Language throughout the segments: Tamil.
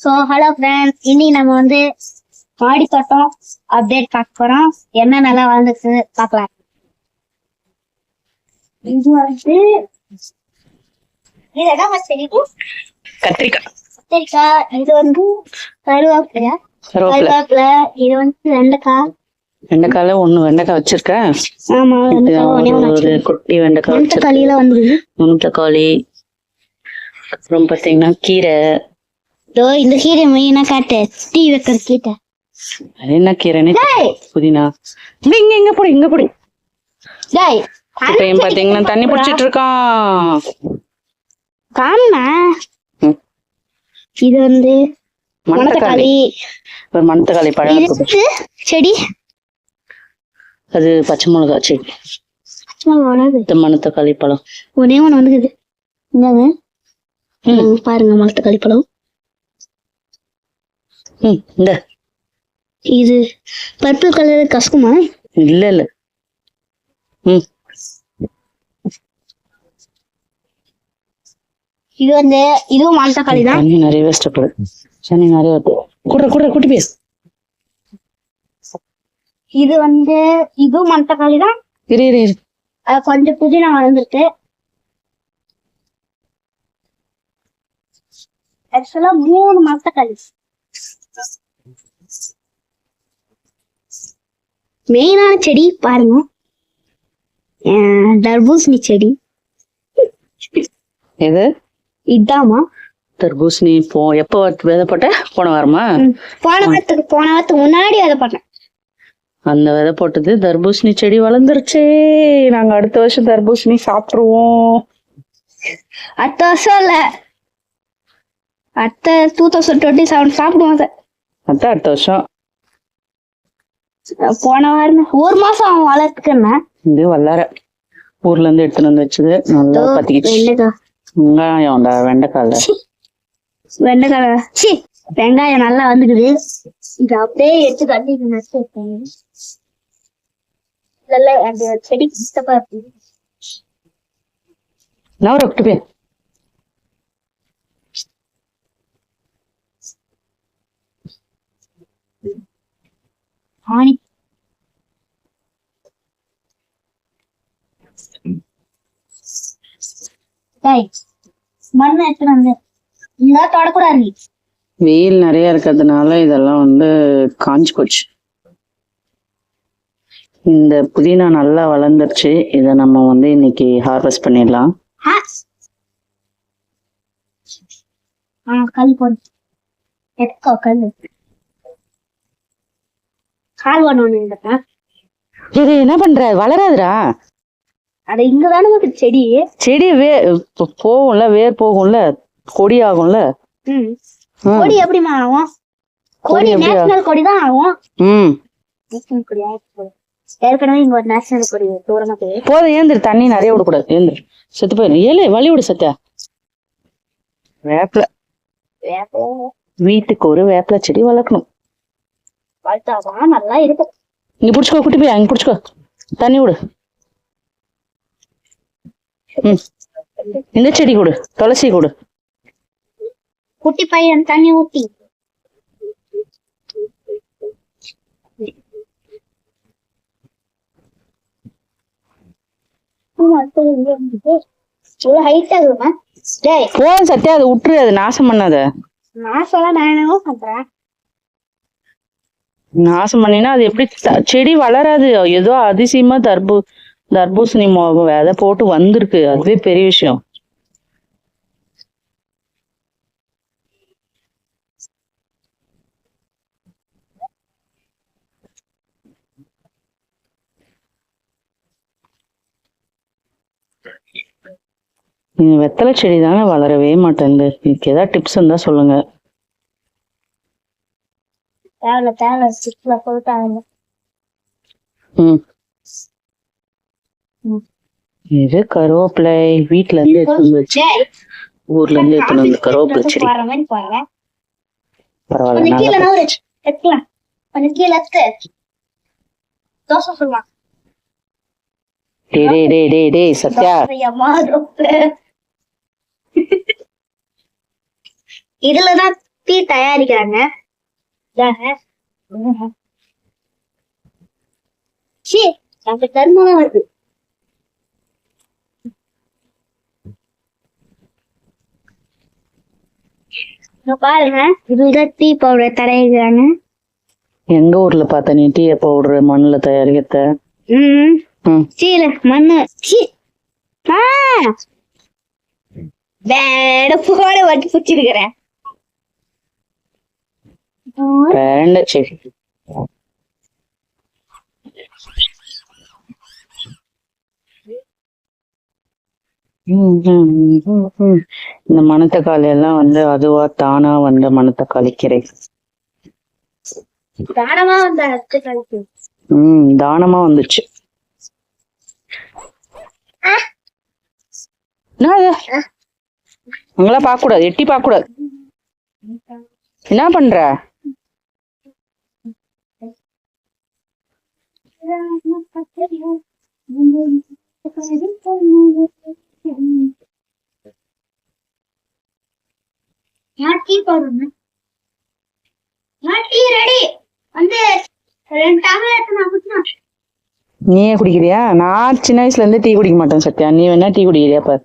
ஸோ ஹலோ ஃப்ரெண்ட்ஸ், இன்னைக்கு நம்ம வந்து மாடி தோட்டம் அப்டேட் பார்க்க போறோம். என்ன நல்லா வளர்ந்துச்சு பார்க்கலாம். இது வந்து இதெல்லாம் கத்திரிக்காய். இது வந்து கருவேப்பிலை. இது வந்து வெண்டைக்கால ஒண்ணு வெண்டைக்காய் வச்சிருக்கேன். ஆமா, ஒரு குட்டி வெண்டைக்காய் தக்காளியில வந்து தக்காளி. அப்புறம் பாத்தீங்கன்னா கீரை. இந்த கீரை மெயினா காட்டு டீ வைக்கிற கீரை. அது என்ன கீரைன்னு புதினா. இங்க போடி இப்ப பாத்தீங்கன்னா தண்ணி பிடிச்சிட்டு இருக்கான். காணுமா? இது வந்து மணத்தக்காளி. மணத்தக்காளி பழம் செடி. அது பச்சை மிளகா செடி. மணத்தக்காளி பழம் ஒன்னே ஒண்ணு வந்துக்குது. பாருங்க மணத்தக்காளி பழம். இது பர்பிள் கலர் கசக்குமா? இல்ல. இது வந்து இதுவும் மணத்தக்காளி தான். தண்ணி நிறைய வேஸ்டப்படுது. தண்ணி நிறைய குட்டி பேசு. இது வந்து இதுவும் மணத்தக்காளி தான். இரு கொஞ்சம் புதினா வளர்ந்துருக்கு. ஆக்சுவலா 3 மணத்தக்காளி. மெயினான செடி பாருங்க, தர்பூசணி செடி. எது இதாமா தர்பூசணி? எப்போ விதை போட்ட? போன வாரமா? போன வாரத்துக்கு முன்னாடி விதை போட்டேன். அந்த விதை போட்டது தர்பூசணி செடி வளர்ந்துருச்சு. நாங்க அடுத்த வருஷம் தர்பூசணி சாப்பிட்டுருவோம். அடுத்த வருஷம் இல்ல, அடுத்த 2027 சாப்பிடுவோம். அதான் அடுத்த வருஷம். போன வாரம் 1 மாசம் அவன் வளர்த்துக்கன்னா இது வல்லார ஊர்ல இருந்து எடுத்துட்டு வந்து வச்சது. நல்லா பத்திக்கிச்சு. வெங்காயம் வெங்காயம் நல்லா வந்துக்குது. இது அப்படியே எடுத்து தண்ணி நட்டு வைப்பாங்க. அந்த செடி கிட்டப்பா இருக்கு. நான் ஒரு பேர் ஆணி மண்ணு எடுத்துட்டு வந்து இதெல்லாம் தொடக்கூடாது. வெயில் நிறைய இருக்கிறதுனால இதெல்லாம் வந்து காஞ்சு போச்சு. இந்த புதினா நல்லா வளர்ந்துருச்சு. இத நம்ம வந்து இன்னைக்கு ஹார்வெஸ்ட் பண்ணிடலாம். கல் போட்டு எடுக்கோ. கால் பண்ணணும். இது என்ன பண்ற? வளராதுடா. அட இங்கதானே செடி போகும்ல, வேர் போகும்ல, கொடி ஆகும்ல. கொடி எப்படிமா ஆகும்? கொடி நேஷனல் கொடி தான் ஆகும். நேஷனல் கொடி ஏற்கனவே இங்க ஒரு நேஷனல் கொடி தூரமா போதும். ஏந்திரு, தண்ணி நிறைய விடக்கூடாது. ஏந்திரு, செத்து போயிரு. ஏழு வழி விடு. சத்தியா வேப்பில வீட்டுக்கு ஒரு வேப்பில செடி வளர்க்கணும். வளர்த்தாதான் நல்லா இருக்கும். இங்க புடிச்சுக்கோ, குட்டி போய் அங்க புடிச்சுக்கோ. தண்ணி விடு. இந்த செடி கொடு, துளசி கொடு. குட்டி பையன் தண்ணி ஊத்தி போதும் சத்தியா, அதை விட்டுரு. அது நாசம் பண்ணாத. நாசம் பண்ணினா அது எப்படி செடி வளராது. ஏதோ அதிசயமா தர்பூசணி விதை போட்டு வந்திருக்கு. அதுவே பெரிய விஷயம். வெத்தலை செடி தானே வளரவே மாட்டேங்குது. இதுக்கு ஏதாவது டிப்ஸ் இருந்தா சொல்லுங்க. தேவை சிக்ஸ்ல போட்டாங்க. இது கருவேப்பிலை வீட்டுல இருந்து எடுத்து வச்சு, ஊர்ல இருந்து எடுத்துன்னு வந்து கருவேப்பிலை செடி. போற மாதிரி போறேன். பரவாயில்ல, கீழே நல்லா நவுறு எடுக்கலாம். கொஞ்சம் கீழே எடுத்து தோசை சொல்லுவான். டேய் சத்யா, இதுலதான் டீ தயாரிக்கிறாங்க. கருமம் வருது. பாருங்க, இதுதான் டீ பவுடர் தயாரிக்கிறாங்க. எங்க ஊர்ல பார்த்த நீ டீ பவுடர் மண்ணுல தயாரிக்கிறத? சீல மண்ணு வேட புகார வட்டி பிடிச்சிருக்கிறேன். சரி, இந்த மணத்தக்காளி எல்லாம் வந்து அதுவா தானா வந்த மணத்தக்காளி கீரை. தானமா வந்த தானமா வந்துச்சு. அங்கெல்லாம் பார்க்க கூடாது, எட்டி பார்க்க கூடாது. என்ன பண்ற? நீயே குடிக்கிறியா? நான் சின்ன வயசுல இருந்து டீ குடிக்க மாட்டேன் சத்யா. நீ வேணா டீ குடிக்கிறியா பாரு.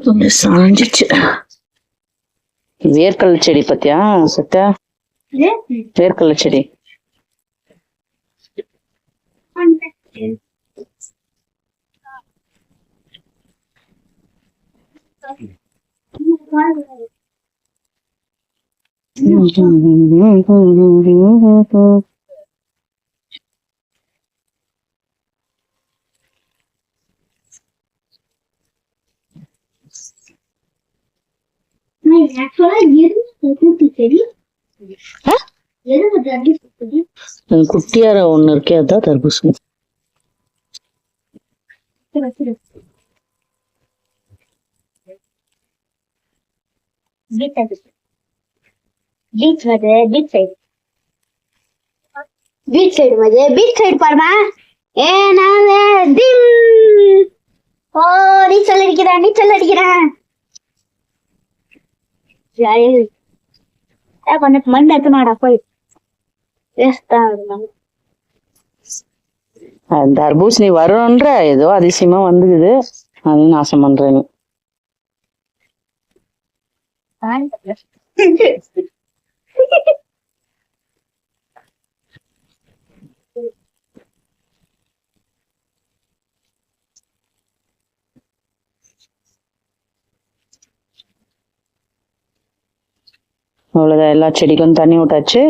கொஞ்சம் சாஞ்சிச்சு. வேர்க்கடலை செடி பத்தியா சத்யா? வேர்க்கடலை செடி குட்டியார ஒண்ணு இருக்கே, அதான் தர்பூசணி. बीच साइड पर मैं ए नावे दिल ओ நீச்சல் அடிக்கிறேன் ஜாய் கொஞ்சம் மண் எடுத்துனாடா போய் தர்பூசணி வரும்ன்ற ஏதோ அதிசயமா வந்துக்குது, அதையும் நாசம் பண்றேன். அவ்வளவுதான், எல்லா செடிக்கும் தண்ணி விட்டாச்சு.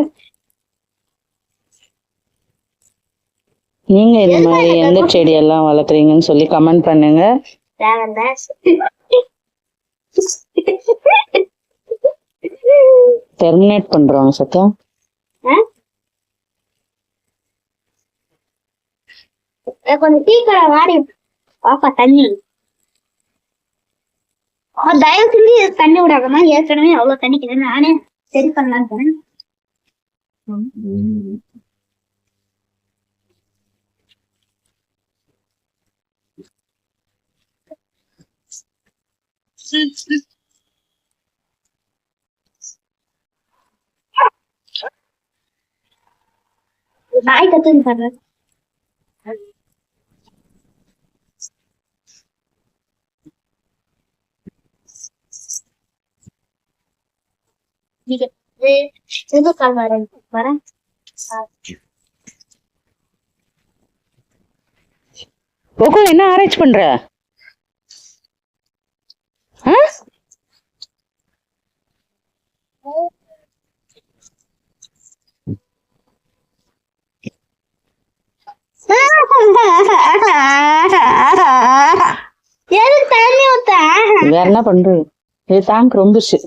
நீங்க இது மாதிரி எந்த செடி எல்லாம் வளர்க்குறீங்கன்னு சொல்லி கமெண்ட் பண்ணுங்க. டெர்மினேட் பண்றோம் சத்யா. கொஞ்சம் டீ கடை வாடி பாப்பா தண்ணி தயவு செஞ்சு தண்ணி விடாதமா, ஏற்கனவே அவ்வளவு தண்ணிக்குது. நானே சரி பண்ணலாம் போறேன். நாய் கத்துன்னு பாடுறேன். வரேன். என்ன ஆராய்ச்சி பண்ற? எதுக்கு தண்ணி ஊத்த? வேற என்ன பண்றது? இது டேங்க் ரொம்பிச்சு.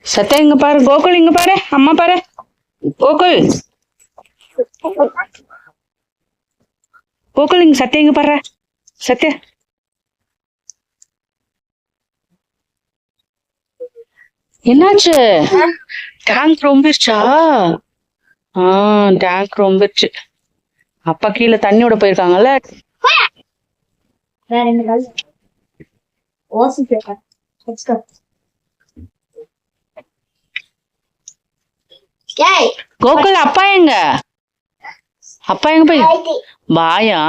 சத்யா இங்க பாரு, கோகுல் இங்க பாரு, அம்மா பாரு, கோகுல் கோகுல் இங்க, சத்யா இங்க பாரு, சத்யா என்னாச்சு? டேங்க் ரொம்பிருச்சா? டேங்க் ரொம்பிருச்சு. அப்பா கீழே தண்ணியோட போயிருக்காங்கல்ல. வேற என்ன கால் ஓசி பேப்பர் எக்ஸ்ட்ரா. ஏய் கோகுல் அப்பா எங்க? அப்பா எங்க போய்? பாயா?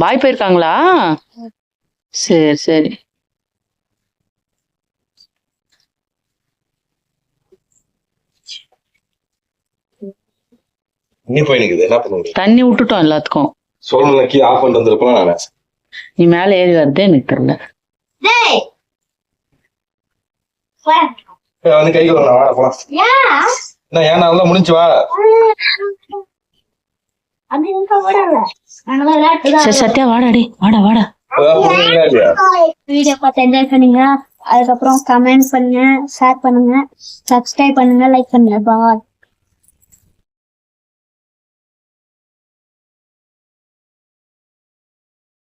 பாய் போயிருக்காங்களா? சரி சரி. நீ போய் நிக்குது என்ன பண்ண முடியும்? தண்ணி விட்டுட்டோம் எல்லாத்துக்கும். சொல்லுங்க கீ ஆஃப் பண்ணிட்டு வந்திருப்போம். நான் நீ மேல ஏறி வருதே எனக்கு தெரியல. டேய் வா. வந்து கை கொள்ள வாடா போலாம். யா என்ன ஏன் நல்லா முடிஞ்சு வா. அப்படி இருக்க ஓடல. நாங்க விளையாட்டு சரி சத்யா வாடாடி, வாடா வாடா. வீடியோ பார்த்து என்ஜாய் பண்ணுங்க. அதுக்கப்புறம் கமெண்ட் பண்ணுங்க, ஷேர் பண்ணுங்க, சப்ஸ்கிரைப் பண்ணுங்க, லைக் பண்ணுங்க. பாய்.